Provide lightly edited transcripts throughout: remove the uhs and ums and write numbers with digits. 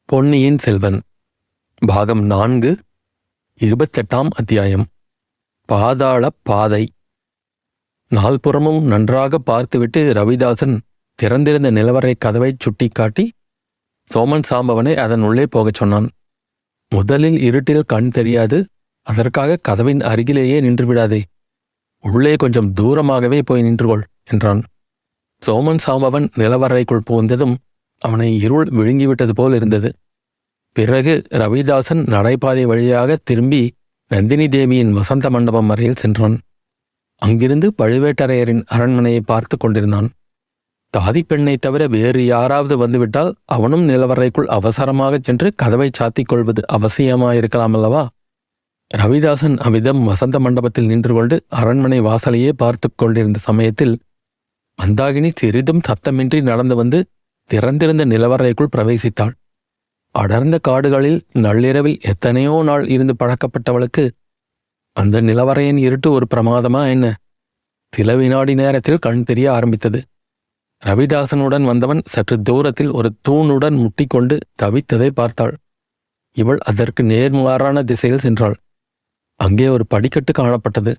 பொன்னியின் செல்வன் பாகம் 4 28ஆம் அத்தியாயம். பாதாள பாதை. நால்புறமும் நன்றாக பார்த்துவிட்டு ரவிதாசன் திறந்திருந்த நிலவறை கதவைச் சுட்டிக்காட்டி சோமன் சாம்பவனை அதன் உள்ளே போகச் சொன்னான். முதலில் இருட்டில் கண் தெரியாது, அதற்காக கதவின் அருகிலேயே நின்று விடாதே, உள்ளே கொஞ்சம் தூரமாகவே போய் நின்றுகொள் என்றான். சோமன் சாம்பவன் நிலவறைக்குள் புகுந்ததும் அவனை இருள் விழுங்கிவிட்டது போல் இருந்தது. பிறகு ரவிதாசன் நடைபாதை வழியாக திரும்பி நந்தினி தேவியின் வசந்த மண்டபம் வரையில் சென்றான். அங்கிருந்து பழுவேட்டரையரின் அரண்மனையை பார்த்து கொண்டிருந்தான். தாதி பெண்ணை தவிர வேறு யாராவது வந்துவிட்டால் அவனும் நிலவறைக்குள் அவசரமாகச் சென்று கதவை சாத்திக் கொள்வது அவசியமாயிருக்கலாமல்லவா? ரவிதாசன் அவ்விதம் வசந்த மண்டபத்தில் நின்று கொண்டு அரண்மனை வாசலையே பார்த்து கொண்டிருந்த சமயத்தில் மந்தாகினி சிறிதும் சத்தமின்றி நடந்து வந்து திறந்திருந்த நிலவறைக்குள் பிரவேசித்தாள். அடர்ந்த காடுகளில் நள்ளிரவில் எத்தனையோ நாள் இருந்து பழக்கப்பட்டவளுக்கு அந்த நிலவறையின் இருட்டு ஒரு பிரமாதமா என்ன? சில வினாடி நேரத்தில் கண் தெரிய ஆரம்பித்தது. ரவிதாசனுடன் வந்தவன் சற்று தூரத்தில் ஒரு தூணுடன் முட்டிக்கொண்டு தவித்ததை பார்த்தாள். இவள் அதற்கு நேர்மாறான திசையில் சென்றாள். அங்கே ஒரு படிக்கட்டு காணப்பட்டது.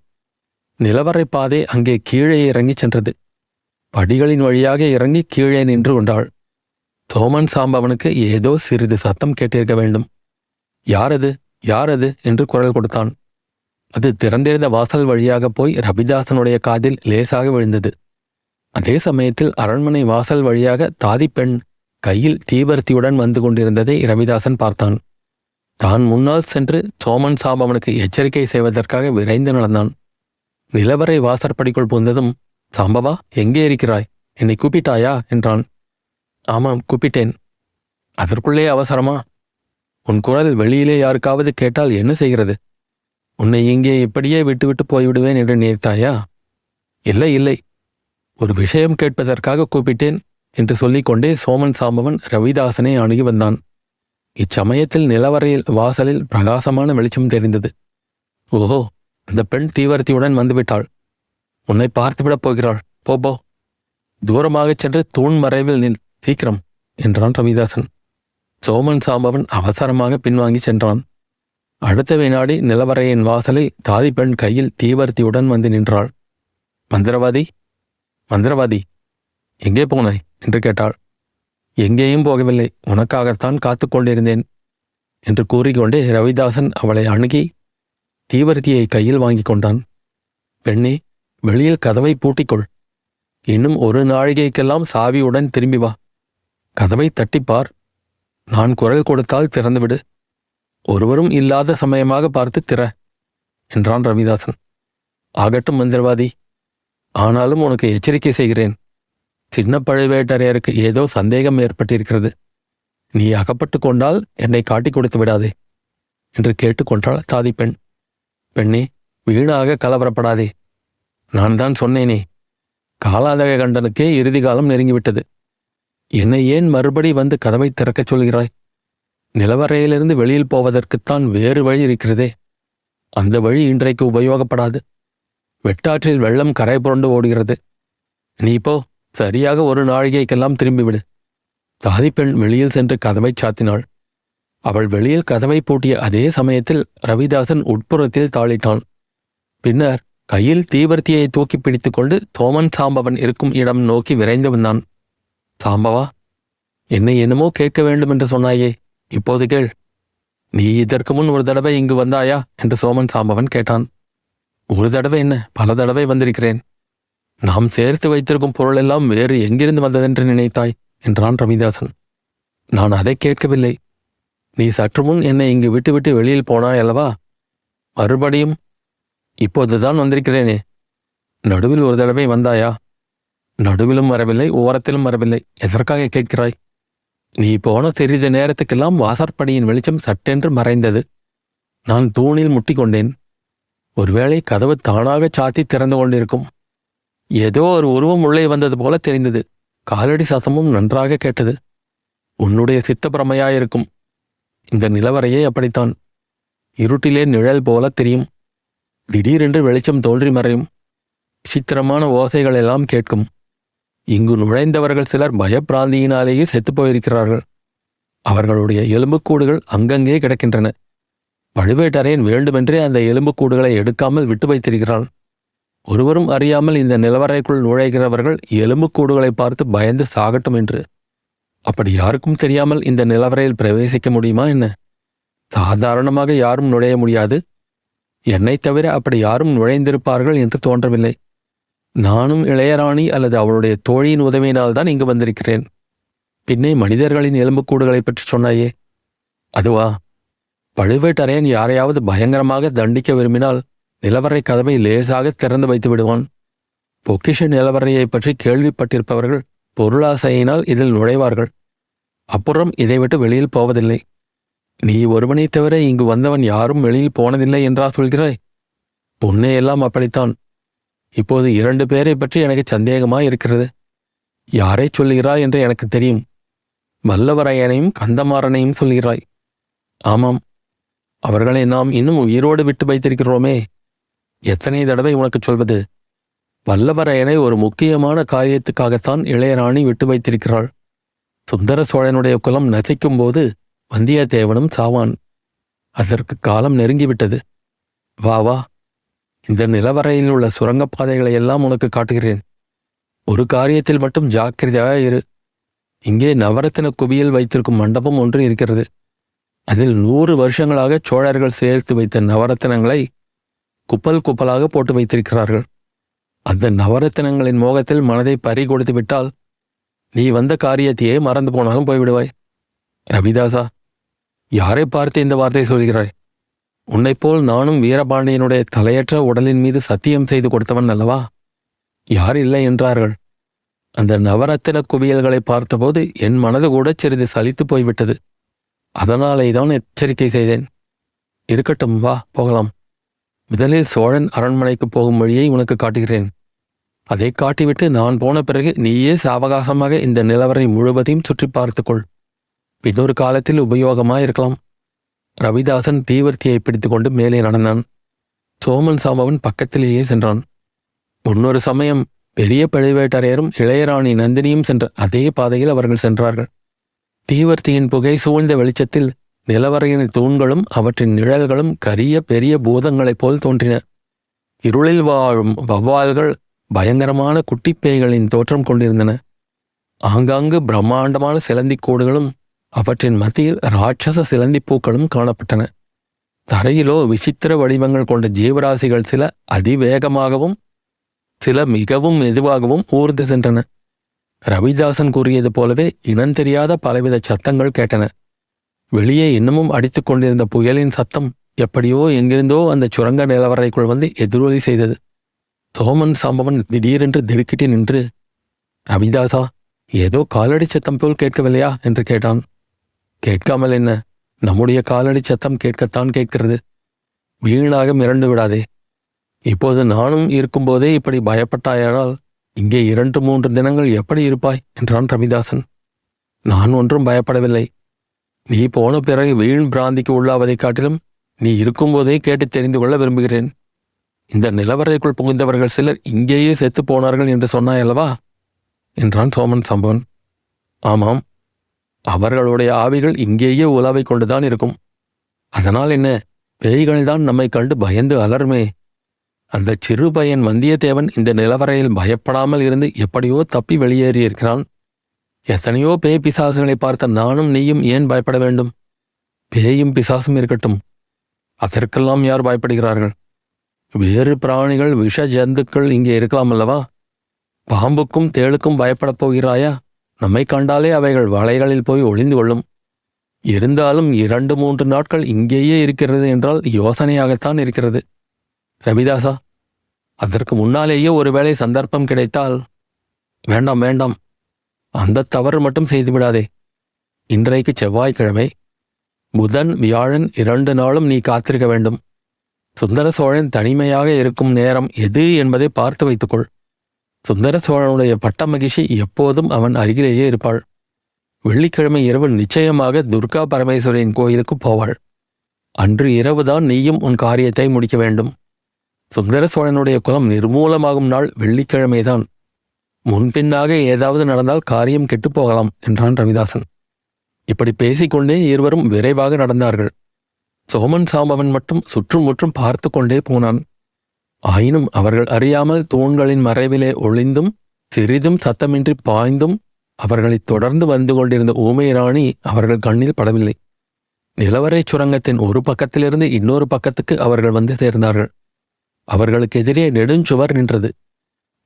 நிலவறை பாதை அங்கே கீழே இறங்கிச் சென்றது. படிகளின் வழியாக இறங்கி கீழே நின்று கொண்டாள். சோமன் சாம்பவனுக்கு ஏதோ சிறிது சத்தம் கேட்டிருக்க வேண்டும். யாரது யாரது என்று குரல் கொடுத்தான். அது திறந்திருந்த வாசல் வழியாக போய் ரவிதாசனுடைய காதில் லேசாக விழுந்தது. அதே சமயத்தில் அரண்மனை வாசல் வழியாக தாதி பெண் கையில் தீவர்த்தியுடன் வந்து கொண்டிருந்ததை ரவிதாசன் பார்த்தான். தான் முன்னால் சென்று சோமன் சாம்பவனுக்கு எச்சரிக்கை செய்வதற்காக விரைந்து நடந்தான். நிலவறை வாசற்படிக்குள் புகுந்ததும், சாம்பவா, எங்கே இருக்கிறாய்? என்னை கூப்பிட்டாயா என்றான். ஆமாம், கூப்பிட்டேன். அதற்குள்ளே அவசரமா? உன் குரல் வெளியிலே யாருக்காவது கேட்டால் என்ன செய்கிறது? உன்னை இங்கே இப்படியே விட்டுவிட்டு போய்விடுவேன் என்று நினைத்தாயா? இல்லை இல்லை, ஒரு விஷயம் கேட்பதற்காக கூப்பிட்டேன் என்று சொல்லிக்கொண்டே சோமன் சாம்பவன் ரவிதாசனை அணுகி வந்தான். இச்சமயத்தில் நிலவரையில் வாசலில் பிரகாசமான வெளிச்சம் தெரிந்தது. ஓஹோ, அந்த பெண் தீவர்த்தியுடன் வந்துவிட்டாள். உன்னை பார்த்துவிடப் போகிறாள். போ, தூரமாகச் சென்று தூண் மறைவில் நில், சீக்கிரம் என்றான் ரவிதாசன். சோமன் சாம்பவன் அவசரமாக பின்வாங்கி சென்றான். அடுத்த வினாடி நிலவரையின் வாசலில் தாதி பெண் கையில் தீவர்த்தியுடன் வந்து நின்றாள். மந்திரவாதி, மந்திரவாதி, எங்கே போனாய் என்று கேட்டாள். எங்கேயும் போகவில்லை, உனக்காகத்தான் காத்து கொண்டிருந்தேன் என்று கூறிக்கொண்டே ரவிதாசன் அவளை அணுகி தீவர்த்தியை கையில் வாங்கி கொண்டான். பெண்ணே, வெளியில் கதவை பூட்டிக்கொள். இன்னும் ஒரு நாழிகைக்கெல்லாம் சாவியுடன் திரும்பி வா. கதவை தட்டிப்பார். நான் குரல் கொடுத்தால் திறந்துவிடு. ஒருவரும் இல்லாத சமயமாக பார்த்து திற என்றான் ரவிதாசன். ஆகட்டும் மந்திரவாதி, ஆனாலும் உனக்கு எச்சரிக்கை செய்கிறேன். சின்ன பழுவேட்டரையருக்கு ஏதோ சந்தேகம் ஏற்பட்டிருக்கிறது. நீ அகப்பட்டு கொண்டால் என்னை காட்டிக் கொடுத்து விடாதே என்று கேட்டுக்கொண்டாள் தாதி பெண். பெண்ணே, வீணாக கலவரப்படாதே. நான் தான் சொன்னேனே, காலாதக கண்டனுக்கே இறுதி காலம் நெருங்கிவிட்டது. என்னை ஏன் மறுபடி வந்து கதவை திறக்கச் சொல்கிறாய்? நிலவறையிலிருந்து வெளியில் போவதற்குத்தான் வேறு வழி இருக்கிறதே. அந்த வழி இன்றைக்கு உபயோகப்படாது. வெட்டாற்றில் வெள்ளம் கரை புரண்டு ஓடுகிறது. நீ போ, சரியாக ஒரு நாழிகைக்கெல்லாம் திரும்பிவிடு. தாதிப்பெண் வெளியில் சென்று கதவை சாத்தினாள். அவள் வெளியில் கதவை பூட்டிய அதே சமயத்தில் ரவிதாசன் உட்புறத்தில் தாளிட்டான். பின்னர் கையில் தீவர்த்தியை தூக்கி பிடித்து கொண்டு சோமன் சாம்பவன் இருக்கும் இடம் நோக்கி விரைந்து வந்தான். சாம்பவா, என்னை என்னமோ கேட்க வேண்டும் என்று சொன்னாயே, இப்போது கேள். நீ இதற்கு முன் ஒரு தடவை இங்கு வந்தாயா என்று சோமன் சாம்பவன் கேட்டான். ஒரு தடவை என்ன, பல தடவை வந்திருக்கிறேன். நாம் சேர்த்து வைத்திருக்கும் பொருளெல்லாம் வேறு எங்கிருந்து வந்ததென்று நினைத்தாய் என்றான் ரவிதாசன். நான் அதை கேட்கவில்லை. நீ சற்று முன் என்னை இங்கு விட்டுவிட்டு வெளியில் போனாய் அல்லவா? மறுபடியும் இப்போதுதான் வந்திருக்கிறேனே. நடுவில் ஒரு தடவை வந்தாயா? நடுவிலும் வரவில்லை, ஓரத்திலும் வரவில்லை. எதற்காக கேட்கிறாய்? நீ போன சிறிது நேரத்துக்கெல்லாம் வாசற்படியின் வெளிச்சம் சட்டென்று மறைந்தது. நான் தூணில் முட்டிக்கொண்டேன். ஒருவேளை கதவு தானாக சாத்தி திறந்து கொண்டிருக்கும். ஏதோ ஒரு உருவம் உள்ளே வந்தது போல தெரிந்தது. காலடி சத்தமும் நன்றாக கேட்டது. உன்னுடைய சித்தப்பிரமையாயிருக்கும். இந்த நிலவரையே அப்படித்தான். இருட்டிலே நிழல் போல தெரியும். திடீரென்று வெளிச்சம் தோன்றி மறையும். விசித்திரமான ஓசைகளெல்லாம் கேட்கும். இங்கு நுழைந்தவர்கள் சிலர் பயப்பிராந்தியினாலேயே செத்துப்போயிருக்கிறார்கள். அவர்களுடைய எலும்புக்கூடுகள் அங்கங்கே கிடக்கின்றன. பழுவேட்டரையன் வேண்டுமென்றே அந்த எலும்புக்கூடுகளை எடுக்காமல் விட்டு வைத்திருக்கிறான். ஒருவரும் அறியாமல் இந்த நிலவறைக்குள் நுழைகிறவர்கள் எலும்புக்கூடுகளை பார்த்து பயந்து சாகட்டும் என்று. அப்படி யாருக்கும் தெரியாமல் இந்த நிலவறையில் பிரவேசிக்க முடியுமா என்ன? சாதாரணமாக யாரும் நுழைய முடியாது. என்னைத் தவிர அப்படி யாரும் நுழைந்திருப்பார்கள் என்று தோன்றவில்லை. நானும் இளையராணி அல்லது அவளுடைய தோழியின் உதவியினால்தான் இங்கு வந்திருக்கிறேன். பின்னே மனிதர்களின் எலும்புக்கூடுகளை பற்றி சொன்னாயே, அதுவா? பழுவேட்டரையன் யாரையாவது பயங்கரமாக தண்டிக்க விரும்பினால் நிலவறை கதவை லேசாக திறந்து வைத்து விடுவான். பொக்கிஷ நிலவறையை பற்றி கேள்விப்பட்டிருப்பவர்கள் பொருளாசையினால் இதில் நுழைவார்கள். அப்புறம் இதை விட்டு வெளியில் போவதில்லை. நீ ஒருவனைத் தவிர இங்கு வந்தவன் யாரும் வெளியில் போனதில்லை என்றா சொல்கிறாய்? உன்னையெல்லாம் அப்படித்தான். இப்போது 2 பேரை பற்றி எனக்கு சந்தேகமாயிருக்கிறது. யாரை சொல்லுகிறாய் என்று எனக்கு தெரியும். வல்லவரையனையும் கந்தமாறனையும் சொல்கிறாய். ஆமாம், அவர்களை நாம் இன்னும் உயிரோடு விட்டு வைத்திருக்கிறோமே. எத்தனை தடவை உனக்கு சொல்வது? வல்லவரையனை ஒரு முக்கியமான காரியத்துக்காகத்தான் இளையராணி விட்டு வைத்திருக்கிறாள். சுந்தர சோழனுடைய குலம் நசிக்கும் போது வந்தியத்தேவனும் சாவான். அதற்கு காலம் நெருங்கிவிட்டது. வா வா, இந்த நிலவரையில் உள்ள சுரங்கப்பாதைகளை எல்லாம் உனக்கு காட்டுகிறேன். ஒரு காரியத்தில் மட்டும் ஜாக்கிரதையாக இரு. இங்கே நவரத்தின குவியல் வைத்திருக்கும் மண்டபம் ஒன்று இருக்கிறது. அதில் 100 வருஷங்களாக சோழர்கள் சேர்த்து வைத்த நவரத்தினங்களை குப்பல் குப்பலாக போட்டு வைத்திருக்கிறார்கள். அந்த நவரத்தினங்களின் மோகத்தில் மனதை பறி கொடுத்து விட்டால் நீ வந்த காரியத்தையே மறந்து போனாலும் போய்விடுவாய். ரவிதாசா, யாரை பார்த்து இந்த வார்த்தை சொல்கிறாய்? உன்னைப்போல் நானும் வீரபாண்டியனுடைய தலையற்ற உடலின் மீது சத்தியம் செய்து கொடுத்தவன் அல்லவா? யார் இல்லை என்றார்கள்? அந்த நவரத்தின குவியல்களை பார்த்தபோது என் மனது கூட சிறிது சலித்து போய்விட்டது. அதனாலே தான் எச்சரிக்கை செய்தேன். இருக்கட்டும், வா போகலாம். முதலில் சோழன் அரண்மனைக்கு போகும் வழியை உனக்கு காட்டுகிறேன். அதை காட்டிவிட்டு நான் போன பிறகு நீயே சாவகாசமாக இந்த நிலவரை முழுவதையும் சுற்றி பார்த்துக்கொள். பின்னொரு காலத்தில் உபயோகமாயிருக்கலாம். ரவிதாசன் தீவர்த்தியை பிடித்துக்கொண்டு மேலே நடந்தான். சோமன் சாம்பவன் பக்கத்திலேயே சென்றான். முன்னொரு சமயம் பெரிய பழுவேட்டரையரும் இளையராணி நந்தினியும் சென்ற அதே பாதையில் அவர்கள் சென்றார்கள். தீவர்த்தியின் புகை சூழ்ந்த வெளிச்சத்தில் நிலவரையின் தூண்களும் அவற்றின் நிழல்களும் கரிய பெரிய பூதங்களைப் போல் தோன்றின. இருளில் வாழும் வௌவால்கள் பயங்கரமான குட்டிப்பேய்களின் தோற்றம் கொண்டிருந்தன. ஆங்காங்கு பிரம்மாண்டமான சிலந்திக்கூடுகளும் அவற்றின் மத்தியில் இராட்சச சிலந்திப்பூக்களும் காணப்பட்டன. தரையிலோ விசித்திர வடிவங்கள் கொண்ட ஜீவராசிகள் சில அதிவேகமாகவும் சில மிகவும் மெதுவாகவும் ஊர்ந்து சென்றன. ரவிதாசன் கூறியது போலவே இனந்தெரியாத பலவித சத்தங்கள் கேட்டன. வெளியே இன்னமும் அடித்து கொண்டிருந்த புயலின் சத்தம் எப்படியோ எங்கிருந்தோ அந்த சுரங்க நிலவரைக்குள் வந்து எதிரொலி செய்தது. சோமன் சாம்பவன் திடீரென்று திடுக்கிட்டு நின்று, ரவிதாசா, ஏதோ காலடி சத்தம் போல் கேட்கவில்லையா என்று கேட்டான். கேட்காமல் என்ன? நம்முடைய காலடி சத்தம் கேட்கத்தான் கேட்கிறது. வீணாக மிரண்டு விடாதே. இப்போது நானும் இருக்கும்போதே இப்படி பயப்பட்டாயானால் இங்கே 2-3 தினங்கள் எப்படி இருப்பாய் என்றான் ரவிதாசன். நான் ஒன்றும் பயப்படவில்லை. நீ போன பிறகு வீண் பிராந்திக்கு உள்ளாவதைக் காட்டிலும் நீ இருக்கும்போதே கேட்டு தெரிந்து கொள்ள விரும்புகிறேன். இந்த நிலவரைக்குள் புகுந்தவர்கள் சிலர் இங்கேயே செத்து போனார்கள் என்று சொன்னாயல்லவா என்றான் சோமன் சாம்பவன். ஆமாம், அவர்களுடைய ஆவிகள் இங்கேயே உலாவை கொண்டுதான் இருக்கும். அதனால் என்ன, பேய்கள்தான் நம்மை கண்டு பயந்து அலறுமே. அந்த சிறு பையன் வந்தியத்தேவன் இந்த நிலவரையில் பயப்படாமல் இருந்து எப்படியோ தப்பி வெளியேறியிருக்கிறான். எத்தனையோ பேய் பிசாசுகளை பார்த்த நானும் நீயும் ஏன் பயப்பட வேண்டும்? பேயும் பிசாசும் இருக்கட்டும், அதற்கெல்லாம் யார் பயப்படுகிறார்கள்? வேறு பிராணிகள் விஷ ஜந்துக்கள் இங்கே இருக்கலாம் அல்லவா? பாம்புக்கும் தேளுக்கும் பயப்படப் போகிறாயா? நம்மை கண்டாலே அவைகள் வலைகளில் போய் ஒளிந்து கொள்ளும். இருந்தாலும் 2-3 நாட்கள் இங்கேயே இருக்கிறது என்றால் யோசனையாகத்தான் இருக்கிறது. ரவிதாசா, அதற்கு முன்னாலேயே ஒருவேளை சந்தர்ப்பம் கிடைத்தால்... வேண்டாம் வேண்டாம், அந்த தவறு மட்டும் செய்துவிடாதே. இன்றைக்கு செவ்வாய்க்கிழமை, புதன் வியாழன் 2 நாளும் நீ காத்திருக்க வேண்டும். சுந்தர சோழன் தனிமையாக இருக்கும் நேரம் எது என்பதை பார்த்து வைத்துக்கொள். சுந்தர சோழனுடைய பட்ட மகிழ்ச்சி எப்போதும் அவன் அருகிலேயே இருப்பாள். வெள்ளிக்கிழமை இரவு நிச்சயமாக துர்கா பரமேஸ்வரின் கோயிலுக்கு போவாள். அன்று இரவுதான் நீயும் உன் காரியத்தை முடிக்க வேண்டும். சுந்தர சோழனுடைய குலம் நிர்மூலமாகும் நாள் வெள்ளிக்கிழமைதான். முன்பின்னாக ஏதாவது நடந்தால் காரியம் கெட்டுப்போகலாம் என்றான் ரவிதாசன். இப்படி பேசிக்கொண்டே இருவரும் விரைவாக நடந்தார்கள். சோமன் சாம்பவன் மட்டும் சுற்றும் முற்றும் பார்த்து கொண்டே போனான். ஆயினும் அவர்கள் அறியாமல் தூண்களின் மறைவிலே ஒளிந்தும் சிறிதும் சத்தமின்றி பாய்ந்தும் அவர்களைத் தொடர்ந்து வந்து கொண்டிருந்த ஊமை ராணி அவர்கள் கண்ணில் படவில்லை. நிலவரை சுரங்கத்தின் ஒரு பக்கத்திலிருந்து இன்னொரு பக்கத்துக்கு அவர்கள் வந்து சேர்ந்தார்கள். அவர்களுக்கு எதிரே நெடுஞ்சுவர் நின்றது.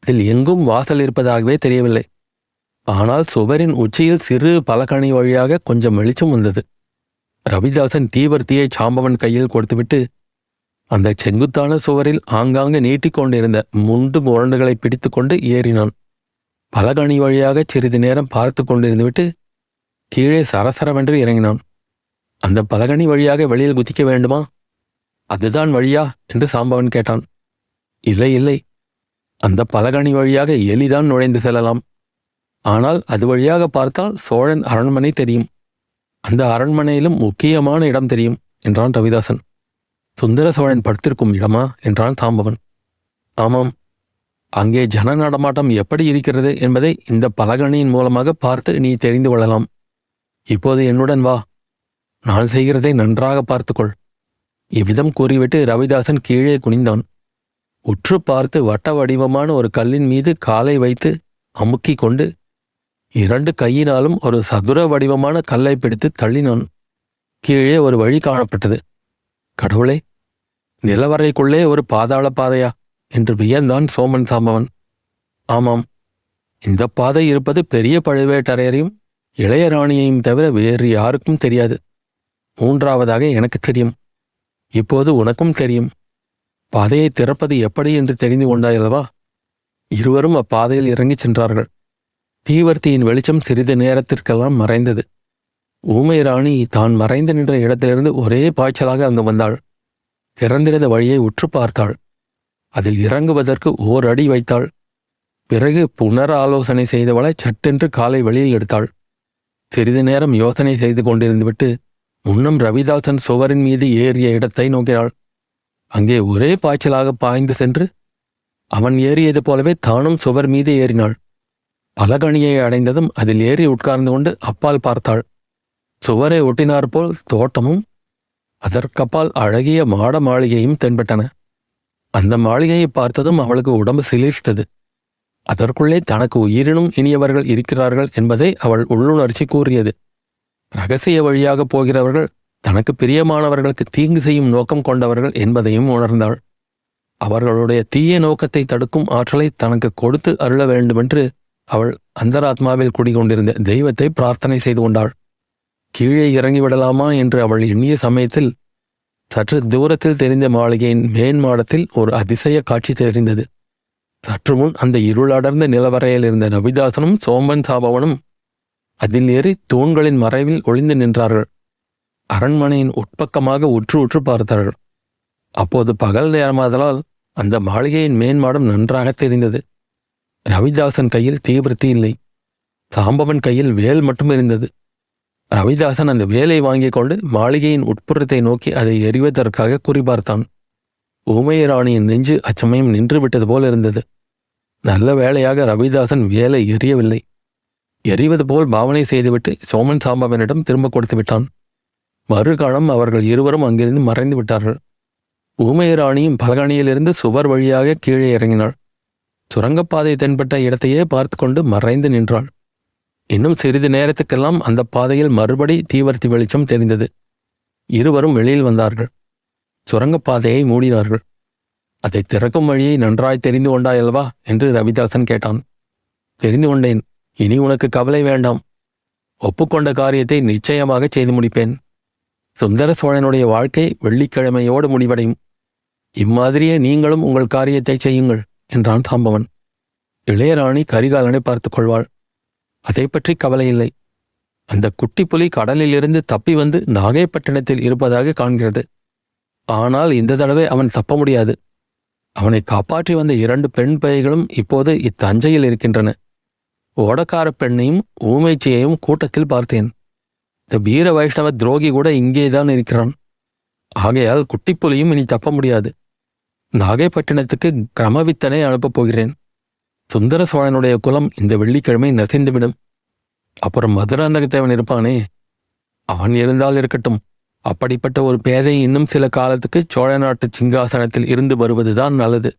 இதில் எங்கும் வாசல் இருப்பதாகவே தெரியவில்லை. ஆனால் சுவரின் உச்சியில் சிறு பலகணி வழியாக கொஞ்சம் வெளிச்சம் வந்தது. ரவிதாசன் தீவர்த்தியை சாம்பவன் கையில் கொடுத்துவிட்டு அந்த செங்குத்தான சுவரில் ஆங்காங்கு நீட்டிக்கொண்டிருந்த முண்டு முரண்டுகளை பிடித்து கொண்டு ஏறினான். பலகணி வழியாக சிறிது நேரம் பார்த்து கொண்டிருந்துவிட்டு கீழே சரசரவென்று இறங்கினான். அந்த பலகணி வழியாக வெளியில் குதிக்க வேண்டுமா? அதுதான் வழியா என்று சாம்பவன் கேட்டான். இல்லை இல்லை, அந்த பலகணி வழியாக எலிதான் நுழைந்து செல்லலாம். ஆனால் அது வழியாக பார்த்தால் சோழன் அரண்மனை தெரியும். அந்த அரண்மனையிலும் முக்கியமான இடம் தெரியும் என்றான் ரவிதாசன். சுந்தர சோழன் படுத்திருக்கும் இடமா என்றான் சாம்பவன். ஆமாம், அங்கே ஜன நடமாட்டம் எப்படி இருக்கிறது என்பதை இந்த பலகணியின் மூலமாக பார்த்து நீ தெரிந்து கொள்ளலாம். இப்போது என்னுடன் வா, நான் செய்கிறதை நன்றாக பார்த்துக்கொள். இவ்விதம் கூறிவிட்டு ரவிதாசன் கீழே குனிந்தான். உற்று பார்த்து வட்ட வடிவமான ஒரு கல்லின் மீது காலை வைத்து அமுக்கிக் கொண்டு 2 கையினாலும் ஒரு சதுர வடிவமான கல்லை பிடித்து தள்ளினான். கீழே ஒரு வழி காணப்பட்டது. கடவுளே, நிலவரைக்குள்ளே ஒரு பாதாள பாதையா என்று வியந்தான் சோமன் சாம்பவன். ஆமாம், இந்த பாதை இருப்பது பெரிய பழுவேட்டரையரையும் இளையராணியையும் தவிர வேறு யாருக்கும் தெரியாது. 3ஆவதாக எனக்கு தெரியும். இப்போது உனக்கும் தெரியும். பாதையை திறப்பது எப்படி என்று தெரிந்து கொண்டாயல்லவா? இருவரும் அப்பாதையில் இறங்கிச் சென்றார்கள். தீவர்த்தியின் வெளிச்சம் சிறிது நேரத்திற்கெல்லாம் மறைந்தது. ஊமை ராணி தான் மறைந்து நின்ற இடத்திலிருந்து ஒரே பாய்ச்சலாக அங்கு வந்தாள். திறந்திருந்த வழியை உற்று பார்த்தாள். அதில் இறங்குவதற்கு ஓர் அடி வைத்தாள். பிறகு புனர ஆலோசனை செய்தவளை சட்டென்று காலை வெளியில் எடுத்தாள். சிறிது நேரம் யோசனை செய்து கொண்டிருந்துவிட்டு முன்னம் ரவிதாசன் சுவரின் மீது ஏறிய இடத்தை நோக்கினாள். அங்கே ஒரே பாய்ச்சலாக பாய்ந்து சென்று அவன் ஏறியது போலவே தானும் சுவர் மீது ஏறினாள். பலகணியை அடைந்ததும் அதில் ஏறி உட்கார்ந்து கொண்டு அப்பால் பார்த்தாள். சுவரை ஒட்டினாற்போல் தோட்டமும் அதற்கப்பால் அழகிய மாட மாளிகையும் தென்பட்டன. அந்த மாளிகையை பார்த்ததும் அவளுக்கு உடம்பு சிலிர்த்தது. அதற்குள்ளே தனக்கு உயிரினும் இனியவர்கள் இருக்கிறார்கள் என்பதை அவள் உள்ளுணர்ச்சி கூறியது. இரகசிய வழியாக போகிறவர்கள் தனக்கு பிரியமானவர்களுக்கு தீங்கு செய்யும் நோக்கம் கொண்டவர்கள் என்பதையும் உணர்ந்தாள். அவர்களுடைய தீய நோக்கத்தை தடுக்கும் ஆற்றலை தனக்கு கொடுத்து அருள வேண்டுமென்று அவள் அந்தராத்மாவில் குடிகொண்டிருந்த தெய்வத்தை பிரார்த்தனை செய்து கொண்டாள். கீழே இறங்கிவிடலாமா என்று அவள் எண்ணிய சமயத்தில் சற்று தூரத்தில் தெரிந்த மாளிகையின் மேன்மாடத்தில் ஒரு அதிசய காட்சி தெரிந்தது. சற்று முன் அந்த இருளடர்ந்த நிலவரையில் இருந்த ரவிதாசனும் சோம்பன் சாம்பவனும் அதில் ஏறி தூண்களின் மறைவில் ஒளிந்து நின்றார்கள். அரண்மனையின் உட்பக்கமாக உற்று உற்று பார்த்தார்கள். அப்போது பகல் நேரமாதலால் அந்த மாளிகையின் மேன்மாடம் நன்றாக தெரிந்தது. ரவிதாசன் கையில் தீவிரத்தி இல்லை. சாம்பவன் கையில் வேல் மட்டும் இருந்தது. ரவிதாசன் அந்த வேலை வாங்கிக் கொண்டு மாளிகையின் உட்புறத்தை நோக்கி அதை எறிவதற்காக குறிபார்த்தான். ஊமையராணியின் நெஞ்சு அச்சமயம் நின்று விட்டது போல் இருந்தது. நல்ல வேளையாக ரவிதாசன் வேலை எறியவில்லை. எறிவது போல் பாவனை செய்துவிட்டு சோமன் சாம்பவனிடம் திரும்ப கொடுத்து விட்டான். மறுகாலம் அவர்கள் இருவரும் அங்கிருந்து மறைந்து விட்டார்கள். ஊமையராணியும் பலகணியிலிருந்து சுவர் வழியாக கீழே இறங்கினாள். சுரங்கப்பாதை தென்பட்ட இடத்தையே பார்த்து கொண்டு மறைந்து நின்றாள். இன்னும் சிறிது நேரத்துக்கெல்லாம் அந்த பாதையில் மறுபடி தீவர்த்தி வெளிச்சம் தெரிந்தது. இருவரும் வெளியில் வந்தார்கள். சுரங்கப்பாதையை மூடினார்கள். அதை திறக்கும் வழியை நன்றாய் தெரிந்து கொண்டாயல்வா என்று ரவிதாசன் கேட்டான். தெரிந்து கொண்டேன். இனி உனக்கு கவலை வேண்டாம். ஒப்புக்கொண்ட காரியத்தை நிச்சயமாக செய்து முடிப்பேன். சுந்தர சோழனுடைய வாழ்க்கை வெள்ளிக்கிழமையோடு முடிவடையும். இம்மாதிரியே நீங்களும் உங்கள் காரியத்தை செய்யுங்கள் என்றான் சாம்பவன். இளையராணி கரிகாலனை பார்த்துக் கொள்வாள். அதை பற்றி கவலையில்லை. அந்த குட்டி புலி கடலிலிருந்து தப்பி வந்து நாகைப்பட்டினத்தில் இருப்பதாக காண்கிறது. ஆனால் இந்த தடவை அவன் தப்ப முடியாது. அவனை காப்பாற்றி வந்த 2 பெண் பேய்களும் இப்போது இத்தஞ்சையில் இருக்கின்றன. ஓடக்கார பெண்ணையும் ஊமைச்சியையும் கூட்டத்தில் பார்த்தேன். இந்த வீர வைஷ்ணவ துரோகி கூட இங்கேதான் இருக்கிறான். ஆகையால் குட்டிப்புலியும் இனி தப்ப முடியாது. நாகைப்பட்டினத்துக்கு கிரமவித்தனை அனுப்பப் போகிறேன். சுந்தர சோழனுடைய குலம் இந்த வெள்ளிக்கிழமை நசிந்துவிடும். அப்புறம் மதுராந்தகத்தேவன் இருப்பானே, அவன் இருந்தால் இருக்கட்டும். அப்படிப்பட்ட ஒரு பேதை இன்னும் சில காலத்துக்கு சோழ நாட்டு சிங்காசனத்தில் இருந்து வருவதுதான் நல்லது.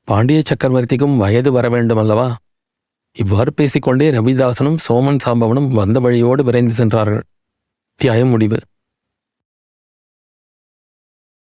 பாண்டிய சக்கரவர்த்திக்கும் வயது வர வேண்டும் அல்லவா? இவ்வாறு பேசிக்கொண்டே ரவிதாசனும் சோமன் சாம்பவனும் வந்த வழியோடு விரைந்து சென்றார்கள். அத்தியாயம் முடிவு.